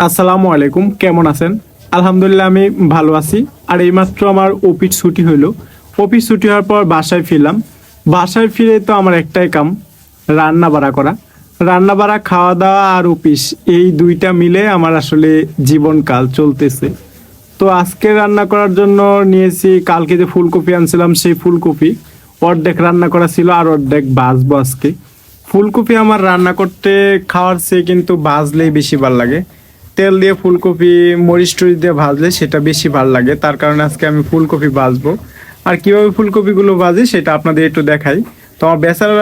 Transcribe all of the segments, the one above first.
আসসালামু আলাইকুম, কেমন আছেন? আলহামদুলিল্লাহ আমি ভালো আছি। আর এইমাত্র আমার অফিস ছুটি হইলো। অফিস ছুটি হওয়ার পর বাসায় ফিরলাম। বাসায় ফিরে তো আমার একটাই কাম, রান্না বাড়া করা। রান্না বাড়া, খাওয়া দাওয়া আর অফিস, এই দুইটা মিলে আমার আসলে জীবনকাল চলতেছে। তো আজকে রান্না করার জন্য নিয়েছি, কালকে যে ফুলকপি আনছিলাম সেই ফুলকপি অর্ধেক রান্না করা ছিল আর অর্ধেক ভাজবো আজকে। ফুলকপি আমার রান্না করতে খাওয়ার চেয়ে কিন্তু ভাজলেই বেশি ভালো লাগে। তেল দিয়ে ফুলকপি মরিচ টরিচ দিয়ে ভাজলে সেটা বেশি ভালো লাগে, তার কারণে আজকে আমি ফুলকপি ভাজবো। আর কিভাবে ফুলকপিগুলো ভাজি সেটা আপনাদের একটু দেখাই। তো আমার বেচারা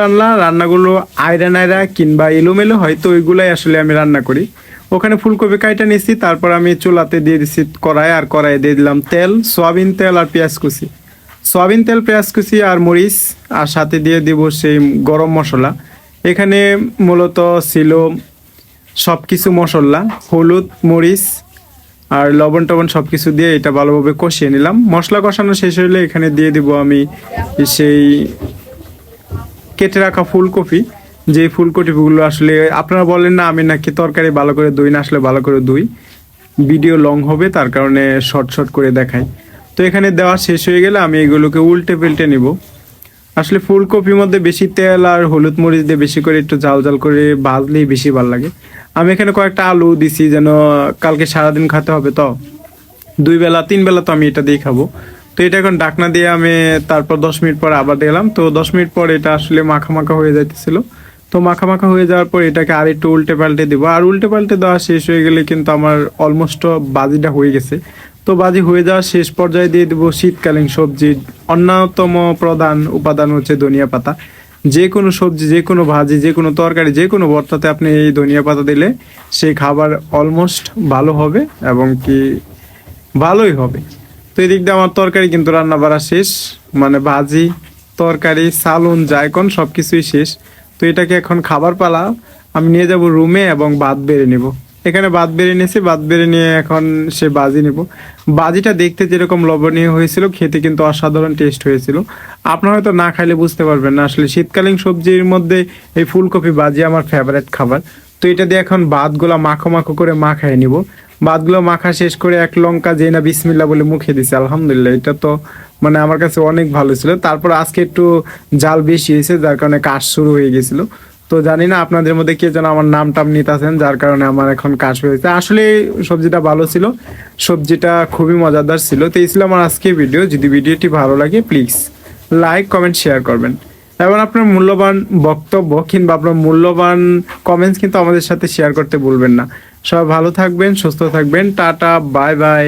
রান্নাগুলো আয়রা নায়রা কিংবা এলোমেলো হয়, তো ওইগুলাই আসলে আমি রান্না করি। ওখানে ফুলকপি কাইটা নিয়েছি, তারপর আমি চুলাতে দিয়ে দিচ্ছি কড়াই, আর কড়াইয়ে দিয়ে দিলাম তেল, সয়াবিন তেল আর পেঁয়াজ কুচি। সয়াবিন তেল, পেঁয়াজ কুচি আর মরিচ, আর সাথে দিয়ে দিব সেই গরম মশলা। এখানে মূলত ছিল সব কিছু মশলা, হলুদ, মরিচ আর লবণ টবণ সব কিছু দিয়ে এটা ভালোভাবে কষিয়ে নিলাম। মশলা কষানো শেষ হলে এখানে দিয়ে দিব আমি সেই কেটে রাখা ফুলকপি। যে ফুলকপিগুলো আসলে আপনারা বলেন না আমি নাকি তরকারি ভালো করে ধুই না, আসলে ভালো করে ধুই, ভিডিও লং হবে তার কারণে শর্ট শর্ট করে দেখাই। তো এখানে দেওয়া শেষ হয়ে গেলে আমি এগুলোকে উল্টে পাল্টে নিব। আসলে ফুলকপির মধ্যে বেশি তেল আর হলুদ মরিচ দিয়ে বেশি করে একটু ঝাল ঝাল করে ভাজলেই বেশি ভালো লাগে। আমি এখানে কয়েকটা আলু দিছি, যেন কালকে সারাদিন খেতে হবে, তো 2 বেলা 3 বেলা তো আমি এটা দিয়ে খাবো। তো এটা এখন ঢাকনা দিয়ে আমি তারপর 10 মিনিট পর আবার দিলাম। তো 10 মিনিট পর এটা আসলে মাখা মাখা হয়ে যাইতেছিল। তো মাখা মাখা হয়ে যাওয়ার পর এটাকে আর একটু উল্টে পাল্টে দিব। আর উল্টে পাল্টে দেওয়া শেষ হয়ে গেলে কিন্তু আমার অলমোস্ট বাজিটা হয়ে গেছে। তো বাজি হয়ে যাওয়ার শেষ পর্যায়ে দিয়ে দেবো শীতকালীন সবজির অন্যতম প্রধান উপাদান হচ্ছে ধনিয়া পাতা। যে কোনো সবজি, যে কোনো ভাজি, যে কোনো তরকারি, যে কোনো ভর্তাতে আপনি এই ধনিয়া পাতা দিলে সেই খাবার অলমোস্ট ভালো হবে এবং কি ভালোই হবে। তো এদিক দিয়ে আমার তরকারি কিন্তু রান্না বাড়া শেষ, মানে ভাজি, তরকারি, সালুন, জায়কন সব কিছুই শেষ। তো এটাকে এখন খাবার পালা। আমি নিয়ে যাব রুমে এবং ভাত বেড়ে নেব। এখানে ভাত বেড়ে নিয়েছি, ভাত বেড়ে নিয়ে এখন সে বাজি নেব। বাজিটা দেখতে যেরকম লবণীয় হয়েছিল, খেতে কিন্তু অসাধারণ টেস্ট হয়েছিল। আপনারা হয়তো না খাইলে বুঝতে পারবেন না, আসলে শীতকালীন সবজির মধ্যে এই ফুলকপি ভাজি আমার ফেভারিট খাবার। তো এটা দিয়ে এখন ভাতগুলা মাখো মাখো করে মাখায় নিব। ভাতগুলো মাখা শেষ করে এক লঙ্কা যেই না বিসমিল্লা বলে মুখে দিছে, আলহামদুলিল্লাহ, এটা তো মানে আমার কাছে অনেক ভালো ছিল। তারপর আজকে একটু জাল বেশি হয়েছে, যার কারণে কাশ শুরু হয়ে গেছিল। তো জানি না আপনাদের মধ্যে কে যেন আমার নাম টাম নিতেছেন, যার কারণে আমার এখন কাশ হয়েছে। আসলে সবজিটা ভালো ছিল, সবজিটা খুবই মজাদার ছিল। তো এই ছিল আমার আজকে ভিডিও। যদি ভিডিওটি ভালো লাগে প্লিজ লাইক, কমেন্ট, শেয়ার করবেন এবং আপনার মূল্যবান বক্তব্য কিংবা আপনার মূল্যবান কমেন্টস কিন্তু আমাদের সাথে শেয়ার করতে ভুলবেন না। সবাই ভালো থাকবেন, সুস্থ থাকবেন, টাটা, বাই বাই।